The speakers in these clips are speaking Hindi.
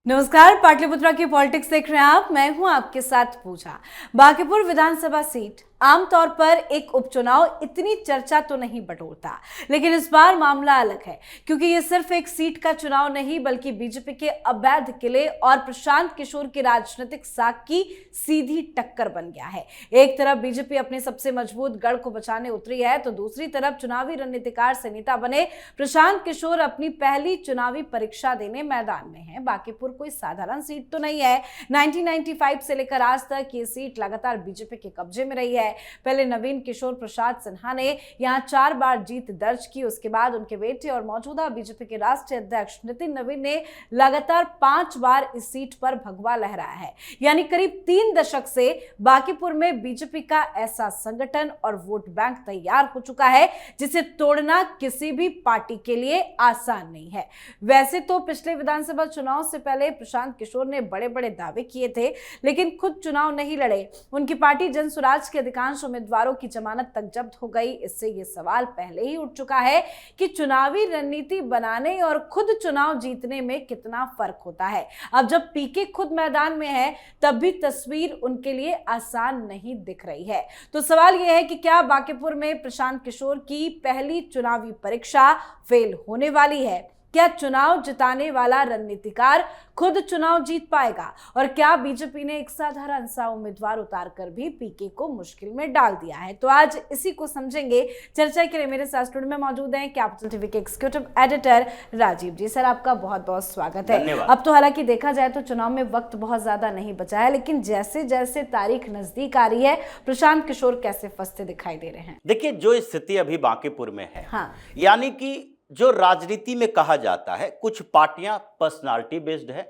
नमस्कार, पाटलिपुत्रा की पॉलिटिक्स देख रहे हैं आप। मैं हूं आपके साथ पूजा। बांकीपुर विधानसभा सीट आमतौर पर एक उपचुनाव इतनी चर्चा तो नहीं बटोरता, लेकिन इस बार मामला अलग है क्योंकि ये सिर्फ एक सीट का चुनाव नहीं बल्कि बीजेपी के अवैध किले और प्रशांत किशोर की राजनीतिक साख की सीधी टक्कर बन गया है। एक तरफ बीजेपी अपने सबसे मजबूत गढ़ को बचाने उतरी है तो दूसरी तरफ चुनावी रणनीतिकार से नेता बने प्रशांत किशोर अपनी पहली चुनावी परीक्षा देने मैदान में है। बांकीपुर कोई साधारण सीट तो नहीं है। 1995 से लेकर आज तक ये सीट लगातार बीजेपी के कब्जे में रही है। पहले नवीन किशोर प्रसाद सिन्हा ने यहां 4 बार जीत दर्ज की। उसके बाद उनके बेटे और मौजूदा बीजेपी के राष्ट्रीय अध्यक्ष नितिन नवीन ने लगातार 5 बार इस सीट पर भगवा लहराया है। यानी करीब 3 दशक से बांकीपुर में बीजेपी का ऐसा संगठन और वोट बैंक तैयार हो चुका है जिसे तोड़ना किसी भी पार्टी के लिए आसान नहीं है। वैसे तो पिछले विधानसभा चुनाव से पहले प्रशांत किशोर ने बड़े बड़े दावे किए थे, लेकिन खुद चुनाव नहीं लड़े। उनकी पार्टी जन स्वराज के अधिकांश उम्मीदवारों की जमानत तक जब्त हो गई। इससे यह सवाल पहले ही उठ चुका है कि चुनावी रणनीति बनाने और खुद चुनाव जीतने में कितना फर्क होता है। अब जब पीके खुद मैदान में है तब भी तस्वीर उनके लिए आसान नहीं दिख रही है। तो सवाल यह है कि क्या बांकीपुर में प्रशांत किशोर की पहली चुनावी परीक्षा फेल होने वाली है? क्या चुनाव जिताने वाला रणनीतिकार खुद चुनाव जीत पाएगा? और क्या बीजेपी ने एक साधारण सा उम्मीदवार उतारकर भी पीके को मुश्किल में डाल दिया है? तो आज इसी को समझेंगे। चर्चा के लिए मेरे साथ स्टूडियो में मौजूद हैं कैपिटल टीवी के एग्जीक्यूटिव एडिटर राजीव जी। सर, आपका बहुत बहुत स्वागत है। अब तो हालांकि देखा जाए तो चुनाव में वक्त बहुत ज्यादा नहीं बचा है, लेकिन जैसे जैसे तारीख नजदीक आ रही है प्रशांत किशोर कैसे फंसते दिखाई दे रहे हैं? देखिए, जो स्थिति अभी बांकीपुर में है, हाँ, यानी कि जो राजनीति में कहा जाता है कुछ पार्टियां पर्सनालिटी बेस्ड है,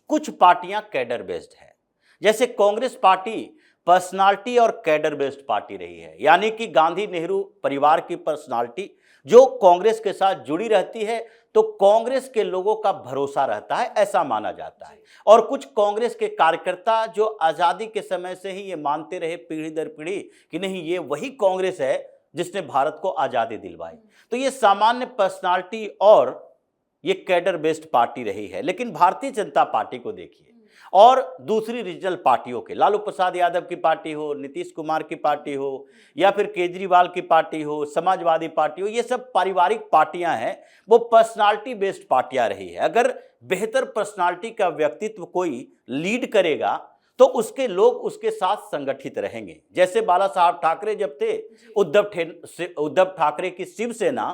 कुछ पार्टियां कैडर बेस्ड है। जैसे कांग्रेस पार्टी पर्सनालिटी और कैडर बेस्ड पार्टी रही है, यानी कि गांधी नेहरू परिवार की पर्सनालिटी जो कांग्रेस के साथ जुड़ी रहती है तो कांग्रेस के लोगों का भरोसा रहता है, ऐसा माना जाता है। और कुछ कांग्रेस के कार्यकर्ता जो आजादी के समय से ही ये मानते रहे पीढ़ी दर पीढ़ी कि नहीं, ये वही कांग्रेस है जिसने भारत को आजादी दिलवाई। तो ये सामान्य पर्सनालिटी और ये कैडर बेस्ड पार्टी रही है। लेकिन भारतीय जनता पार्टी को देखिए और दूसरी रीजनल पार्टियों के, लालू प्रसाद यादव की पार्टी हो, नीतीश कुमार की पार्टी हो, या फिर केजरीवाल की पार्टी हो, समाजवादी पार्टी हो, ये सब पारिवारिक पार्टियां हैं, वो पर्सनालिटी बेस्ड पार्टियां रही है। अगर बेहतर पर्सनालिटी का व्यक्तित्व कोई लीड करेगा तो उसके लोग उसके साथ संगठित रहेंगे। जैसे बाला साहब ठाकरे जब थे, उद्धव ठाकरे की शिवसेना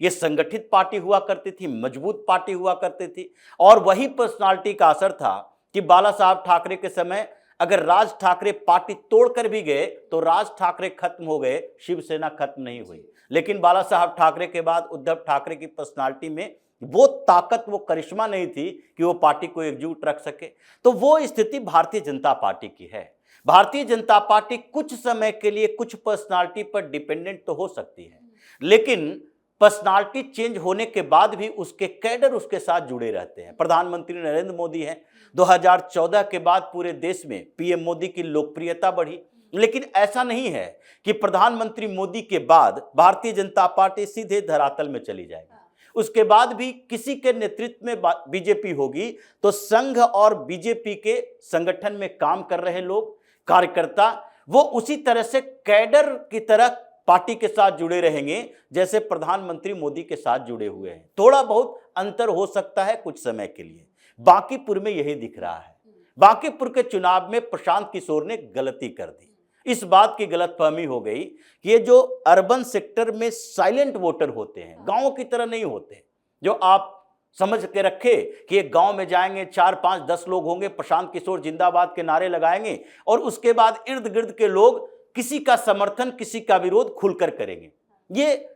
ये संगठित पार्टी हुआ करती थी, मजबूत पार्टी हुआ करती थी। और वही पर्सनालिटी का असर था कि बाला साहब ठाकरे के समय अगर राज ठाकरे पार्टी तोड़कर भी गए तो राज ठाकरे खत्म हो गए, शिवसेना खत्म नहीं हुई। लेकिन बाला साहब ठाकरे के बाद उद्धव ठाकरे की पर्सनालिटी में वो ताकत, वो करिश्मा नहीं थी कि वो पार्टी को एकजुट रख सके। तो वो स्थिति भारतीय जनता पार्टी की है। भारतीय जनता पार्टी कुछ समय के लिए कुछ पर्सनालिटी पर डिपेंडेंट तो हो सकती है, लेकिन पर्सनालिटी चेंज होने के बाद भी उसके कैडर उसके साथ जुड़े रहते हैं। प्रधानमंत्री नरेंद्र मोदी हैं, 2014 के बाद पूरे देश में पीएम मोदी की लोकप्रियता बढ़ी। लेकिन ऐसा नहीं है कि प्रधानमंत्री मोदी के बाद भारतीय जनता पार्टी सीधे धरातल में चली जाएगी। उसके बाद भी किसी के नेतृत्व में बीजेपी होगी तो संघ और बीजेपी के संगठन में काम कर रहे लोग, कार्यकर्ता, वो उसी तरह से कैडर की तरह पार्टी के साथ जुड़े रहेंगे जैसे प्रधानमंत्री मोदी के साथ जुड़े हुए हैं। थोड़ा बहुत अंतर हो सकता है कुछ समय के लिए। बांकीपुर में यही दिख रहा है। बांकीपुर के चुनाव में प्रशांत किशोर ने गलती कर दी। इस बात की गलतफहमी हो गई कि ये जो अर्बन सेक्टर में साइलेंट वोटर होते हैं, गांवों की तरह नहीं होते, जो आप समझ के रखे कि एक गांव में जाएंगे, 4, 5, 10 लोग होंगे, प्रशांत किशोर जिंदाबाद के नारे लगाएंगे और उसके बाद इर्द गिर्द के लोग किसी का समर्थन, किसी का विरोध खुलकर करेंगे। ये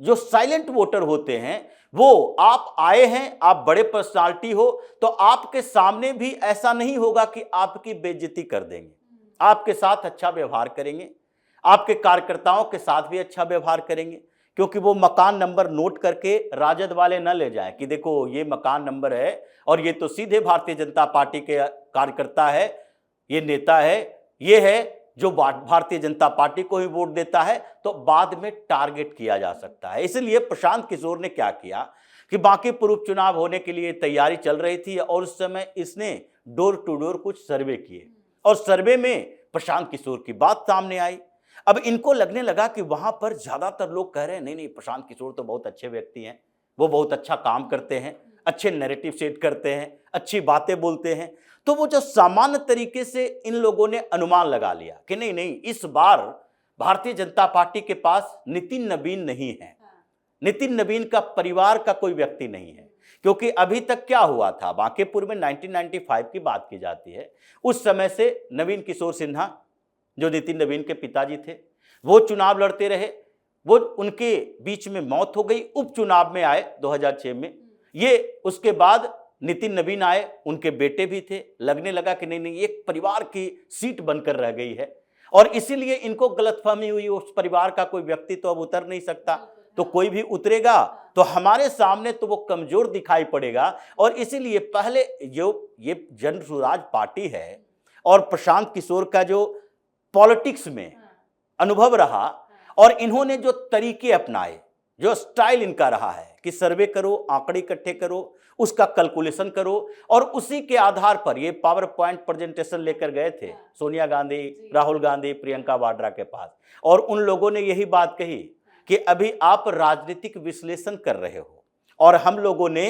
जो साइलेंट वोटर होते हैं, वो आप आए हैं, आप बड़े पर्सनालिटी हो तो आपके सामने भी ऐसा नहीं होगा कि आपकी बेइज्जती कर देंगे, आपके साथ अच्छा व्यवहार करेंगे, आपके कार्यकर्ताओं के साथ भी अच्छा व्यवहार करेंगे, क्योंकि वो मकान नंबर नोट करके राजद वाले न ले जाएं कि देखो ये मकान नंबर है और ये तो सीधे भारतीय जनता पार्टी के कार्यकर्ता है, ये नेता है, ये है जो भारतीय जनता पार्टी को ही वोट देता है, तो बाद में टारगेट किया जा सकता है। इसलिए प्रशांत किशोर ने क्या किया कि बांकीपुर उपचुनाव होने के लिए तैयारी चल रही थी और उस समय इसने डोर टू डोर कुछ सर्वे किए और सर्वे में प्रशांत किशोर की बात सामने आई। अब इनको लगने लगा कि वहां पर ज्यादातर लोग कह रहे हैं नहीं नहीं, प्रशांत किशोर तो बहुत अच्छे व्यक्ति हैं, वो बहुत अच्छा काम करते हैं, अच्छे नैरेटिव सेट करते हैं, अच्छी बातें बोलते हैं। तो वो जो सामान्य तरीके से इन लोगों ने अनुमान लगा लिया कि नहीं नहीं, इस बार भारतीय जनता पार्टी के पास नितिन नवीन नहीं है, नितिन नवीन का परिवार का कोई व्यक्ति नहीं है। क्योंकि अभी तक क्या हुआ था, बांकीपुर में 1995 की बात की जाती है, उस समय से नवीन किशोर सिन्हा जो नितिन नवीन के पिताजी थे वो चुनाव लड़ते रहे, वो उनके बीच में मौत हो गई, उपचुनाव में आए 2006 में, ये उसके बाद नितिन नवीन आए, उनके बेटे भी थे। लगने लगा कि नहीं नहीं, एक परिवार की सीट बनकर रह गई है और इसीलिए इनको गलतफहमी हुई, उस परिवार का कोई व्यक्ति तो अब उतर नहीं सकता, तो कोई भी उतरेगा तो हमारे सामने तो वो कमजोर दिखाई पड़ेगा। और इसीलिए पहले जो ये जन स्वराज पार्टी है और प्रशांत किशोर का जो पॉलिटिक्स में अनुभव रहा और इन्होंने जो तरीके अपनाए, जो स्टाइल इनका रहा है कि सर्वे करो, आंकड़े इकट्ठे करो, उसका कैलकुलेशन करो और उसी के आधार पर ये पावर पॉइंट प्रेजेंटेशन लेकर गए थे सोनिया गांधी, राहुल गांधी, प्रियंका वाड्रा के पास, और उन लोगों ने यही बात कही कि अभी आप राजनीतिक विश्लेषण कर रहे हो और हम लोगों ने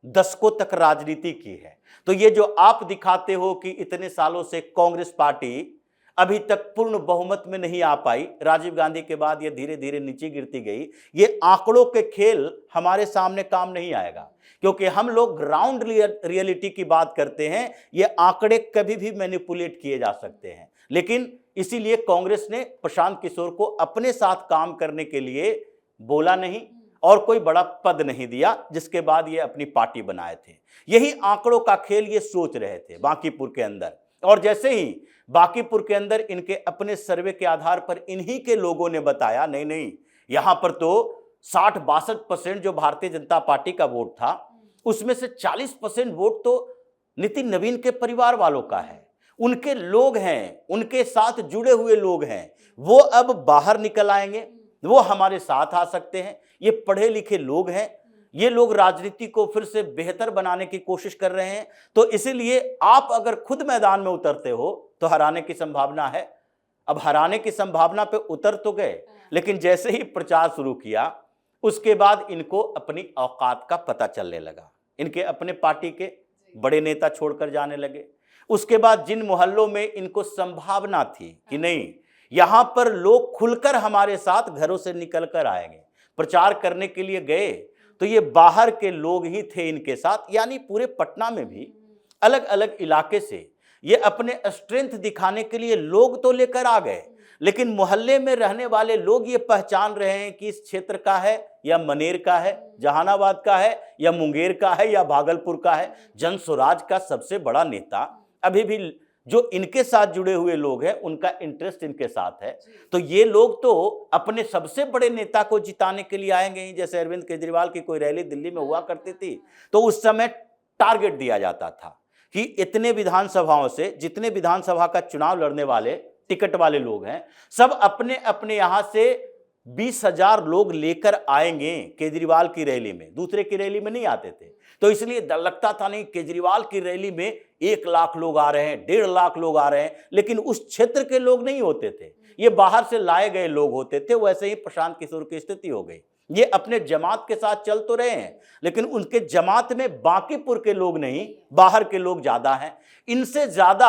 दशकों तक राजनीति की है, तो ये जो आप दिखाते हो कि इतने सालों से कांग्रेस पार्टी अभी तक पूर्ण बहुमत में नहीं आ पाई, राजीव गांधी के बाद ये धीरे धीरे नीचे गिरती गई, ये आंकड़ों के खेल हमारे सामने काम नहीं आएगा। क्योंकि हम लोग ग्राउंड रियलिटी की बात करते हैं, ये आंकड़े कभी भी मैनिपुलेट किए जा सकते हैं। लेकिन इसीलिए कांग्रेस ने प्रशांत किशोर को अपने साथ काम करने के लिए बोला नहीं और कोई बड़ा पद नहीं दिया, जिसके बाद ये अपनी पार्टी बनाए थे। यही आंकड़ों का खेल ये सोच रहे थे बांकीपुर के अंदर। और जैसे ही बांकीपुर के अंदर इनके अपने सर्वे के आधार पर इन्हीं के लोगों ने बताया नहीं नहीं, यहां पर तो 60-62% जो भारतीय जनता पार्टी का वोट था, उसमें से 40% वोट तो नितिन नवीन के परिवार वालों का है, उनके लोग हैं, उनके साथ जुड़े हुए लोग हैं, वो अब बाहर निकल आएंगे, वो हमारे साथ आ सकते हैं, ये पढ़े लिखे लोग हैं, ये लोग राजनीति को फिर से बेहतर बनाने की कोशिश कर रहे हैं। तो इसीलिए आप अगर खुद मैदान में उतरते हो तो हराने की संभावना है। अब हराने की संभावना पे उतर तो गए, लेकिन जैसे ही प्रचार शुरू किया उसके बाद इनको अपनी औकात का पता चलने लगा, इनके अपने पार्टी के बड़े नेता छोड़कर जाने लगे। उसके बाद जिन मोहल्लों में इनको संभावना थी कि नहीं यहां पर लोग खुलकर हमारे साथ घरों से निकल कर आएंगे, प्रचार करने के लिए गए तो ये बाहर के लोग ही थे इनके साथ। यानी पूरे पटना में भी अलग अलग इलाके से ये अपने स्ट्रेंथ दिखाने के लिए लोग तो लेकर आ गए, लेकिन मोहल्ले में रहने वाले लोग ये पहचान रहे हैं कि इस क्षेत्र का है या मनेर का है, जहानाबाद का है या मुंगेर का है या भागलपुर का है, जन स्वराज का सबसे बड़ा नेता अभी भी जो इनके साथ जुड़े हुए लोग हैं उनका इंटरेस्ट इनके साथ है। तो ये लोग तो अपने सबसे बड़े नेता को जिताने के लिए आएंगे ही। जैसे अरविंद केजरीवाल की कोई रैली दिल्ली में हुआ करती थी तो उस समय टारगेट दिया जाता था कि इतने विधानसभाओं से, जितने विधानसभा का चुनाव लड़ने वाले टिकट वाले लोग हैं, सब अपने अपने यहां से 20,000 लोग लेकर आएंगे केजरीवाल की रैली में, दूसरे की रैली में नहीं आते थे। तो इसलिए डर लगता था नहीं केजरीवाल की रैली में 1 लाख लोग आ रहे हैं, 1.5 लाख लोग आ रहे हैं, लेकिन उस क्षेत्र के लोग नहीं होते थे, ये बाहर से लाए गए लोग होते थे। वैसे ही प्रशांत किशोर की स्थिति हो गई, ये अपने जमात के साथ चल तो रहे हैं लेकिन उनके जमात में बांकीपुर के लोग नहीं, बाहर के लोग ज्यादा हैं। इनसे ज्यादा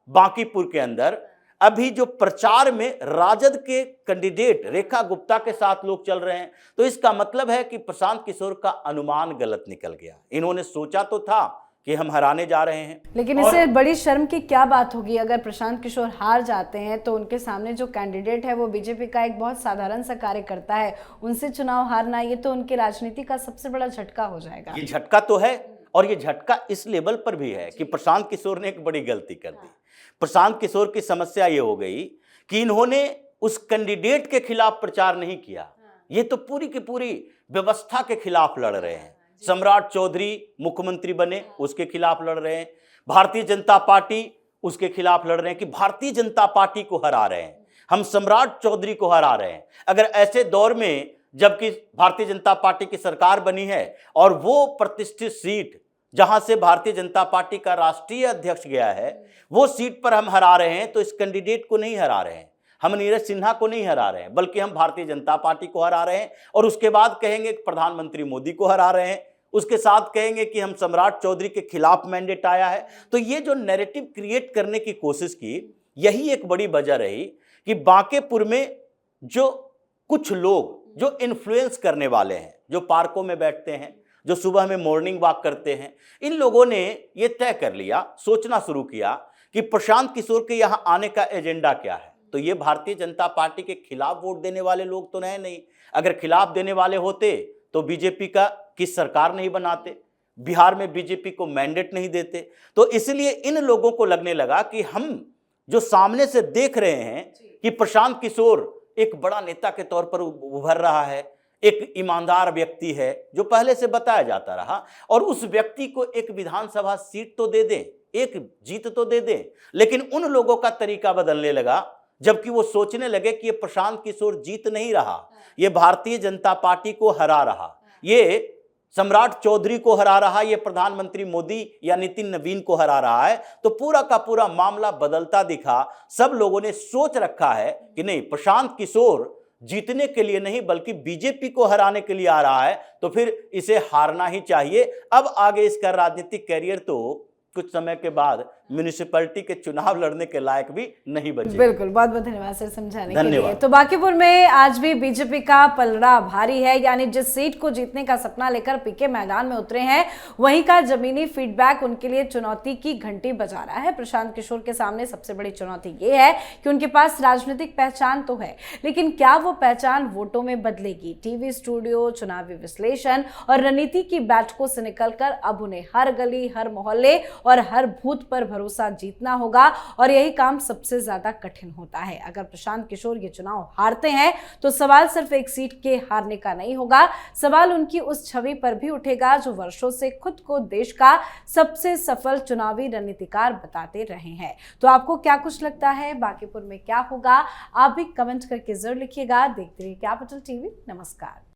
बांकीपुर के अंदर अभी जो प्रचार में राजद के कैंडिडेट रेखा गुप्ता के साथ लोग चल रहे हैं। तो इसका मतलब है कि प्रशांत किशोर का अनुमान गलत निकल गया। इन्होंने सोचा तो था कि हम हराने जा रहे हैं, लेकिन इससे बड़ी शर्म की क्या बात होगी अगर प्रशांत किशोर हार जाते हैं तो उनके सामने जो कैंडिडेट है वो बीजेपी का एक बहुत साधारण सा कार्यकर्ता है, उनसे चुनाव हारना ये तो उनकी राजनीति का सबसे बड़ा झटका हो जाएगा। ये झटका तो है और ये झटका इस लेवल पर भी है कि प्रशांत किशोर ने एक बड़ी गलती कर दी। प्रशांत किशोर की समस्या ये हो गई कि इन्होंने उस कैंडिडेट के खिलाफ प्रचार नहीं किया, ये तो पूरी की पूरी व्यवस्था के खिलाफ लड़ रहे हैं। सम्राट चौधरी मुख्यमंत्री बने, उसके खिलाफ लड़ रहे हैं। भारतीय जनता पार्टी उसके खिलाफ लड़ रहे हैं कि भारतीय जनता पार्टी को हरा रहे हैं, हम सम्राट चौधरी को हरा रहे हैं। अगर ऐसे दौर में जबकि भारतीय जनता पार्टी की सरकार बनी है और वो प्रतिष्ठित सीट जहां से भारतीय जनता पार्टी का राष्ट्रीय अध्यक्ष गया है, वो सीट पर हम हरा रहे हैं, तो इस कैंडिडेट को नहीं हरा रहे हैं, हम नीरज सिन्हा को नहीं हरा रहे हैं, बल्कि हम भारतीय जनता पार्टी को हरा रहे हैं। और उसके बाद कहेंगे कि प्रधानमंत्री मोदी को हरा रहे हैं, उसके साथ कहेंगे कि हम सम्राट चौधरी के खिलाफ मैंडेट आया है। तो ये जो नैरेटिव क्रिएट करने की कोशिश की, यही एक बड़ी वजह रही कि बांकेपुर में जो कुछ लोग जो इन्फ्लुएंस करने वाले हैं, जो पार्कों में बैठते हैं, जो सुबह में मॉर्निंग वॉक करते हैं, इन लोगों ने ये तय कर लिया, सोचना शुरू किया कि प्रशांत किशोर के यहाँ आने का एजेंडा क्या है। तो ये भारतीय जनता पार्टी के खिलाफ वोट देने वाले लोग तो नहीं। अगर खिलाफ देने वाले होते तो बीजेपी की सरकार नहीं बनाते, बिहार में बीजेपी को मैंडेट नहीं देते। तो इसलिए इन लोगों को लगने लगा कि हम जो सामने से देख रहे हैं कि प्रशांत किशोर एक बड़ा नेता के तौर पर उभर रहा है, एक ईमानदार व्यक्ति है जो पहले से बताया जाता रहा, और उस व्यक्ति को एक विधानसभा सीट तो दे दें, एक जीत तो दे दें। लेकिन उन लोगों का तरीका बदलने लगा, जबकि वो सोचने लगे कि ये प्रशांत किशोर जीत नहीं रहा, ये भारतीय जनता पार्टी को हरा रहा, ये सम्राट चौधरी को हरा रहा, ये प्रधानमंत्री मोदी या नितिन नवीन को हरा रहा है। तो पूरा का पूरा मामला बदलता दिखा। सब लोगों ने सोच रखा है कि नहीं, प्रशांत किशोर जीतने के लिए नहीं बल्कि बीजेपी को हराने के लिए आ रहा है, तो फिर इसे हारना ही चाहिए। अब आगे इसका राजनीतिक कैरियर तो कुछ समय के बाद म्युनिसिपैलिटी के चुनाव लड़ने के लायक भी नहीं बचे। बिल्कुल, बहुत बहुत धन्यवाद सर समझाने के लिए। तो बांकीपुर में आज भी बीजेपी का पलड़ा भारी है, यानी जिस सीट को जीतने का सपना लेकर पीके मैदान में उतरे हैं, वहीं का जमीनी फीडबैक उनके लिए चुनौती की घंटी बजा रहा है। प्रशांत किशोर के सामने सबसे बड़ी चुनौती ये है कि उनके पास राजनीतिक पहचान तो है, लेकिन क्या वो पहचान वोटों में बदलेगी? टीवी स्टूडियो, चुनावी विश्लेषण और रणनीति की बैठकों से निकलकर अब उन्हें हर गली, हर मोहल्ले और हर बूथ पर भरोसा जीतना होगा, और यही काम सबसे ज्यादा कठिन होता है। अगर प्रशांत किशोर ये चुनाव हारते हैं तो सवाल सिर्फ एक सीट के हारने का नहीं होगा, सवाल उनकी उस छवि पर भी उठेगा जो वर्षों से खुद को देश का सबसे सफल चुनावी रणनीतिकार बताते रहे हैं। तो आपको क्या कुछ लगता है, बांकीपुर में क्या होगा? आप भी कमेंट करके जरूर लिखिएगा। देखते रहिए कैपिटल टीवी। नमस्कार।